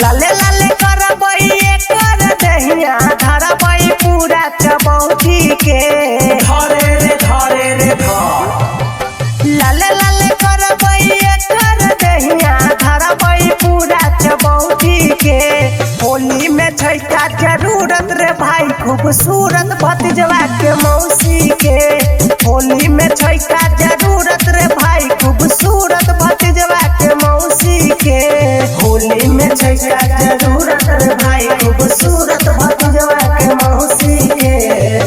लाले लाले करबई एकर दहिया धरबई पूरा चबौठी के धरे रे लाले लाले करबई एकर दहिया धरबई पूरा चबौठी के होली में छैका जरूरत रे भाई खूबसूरत भतीजवा के मौसी के होली में छैका जरूरत रे भाई खूबसूरत भतीजवा के मौसी के होली में छैका जरूरत रे भाई खूबसूरत भतीजवा के मौसी के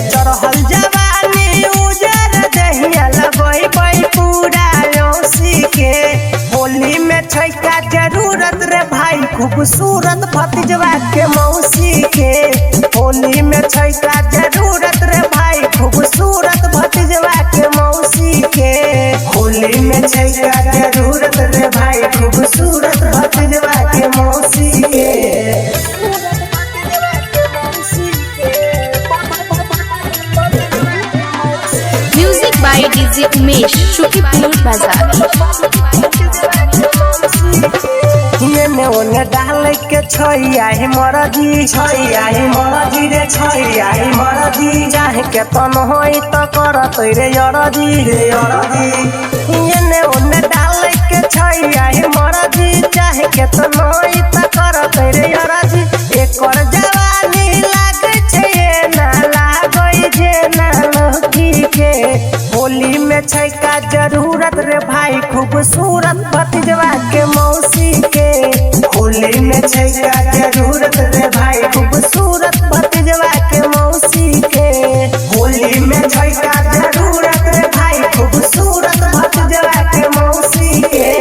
चढ़ल जवानी उजर दहिया लगई बई पूरा मौसी के होली में छैका जरूरत रे भाई खूबसूरत भतीजवा के मौसी के होली में छैका जरूरत रे भाई खूबसूरत भतीजवा के मौसी के होली में छैका जरूरत रे भाई खूबसूरत भतीजवा के मौसी के music by DJ Umesh Shukipur बाजार। ने ओने डाल के छैया ही मरजी रे छैया ही मरजी चाहे के तन होई त करत रे अरजी ने ओने डाल के छैया ही मरजी चाहे के तन होई त करत रे अरजी एकर जवानी लागे छे ना लागई जे ना लकी के होली में छैका जरूरत रे भाई खूबसूरत भतीजवा के मौसी के होली में छैका जरूरत रे भाई खूबसूरत भतीजवा के मौसी के होली में छैका जरूरत रे भाई खूबसूरत भतीजवा के मौसी के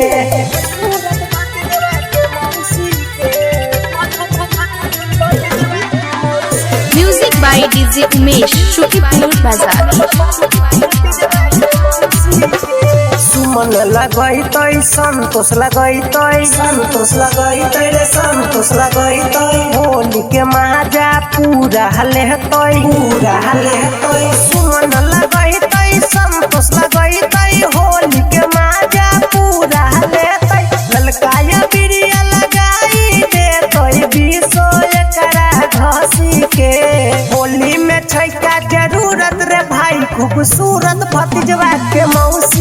music by DJ Umesh Shukipur बाजार। सुमन लगई तई संतोष लगई तई होली के माजा पूरा हले तई सुमन लगई तई संतोष लगई तई होली के माजा पूरा हले तई ललकाया बिरिया लगाई दे तई बिसो एकरा घसी के होली में छैका जरूरत रे भाई खूबसूरत भतीजवा के मौसी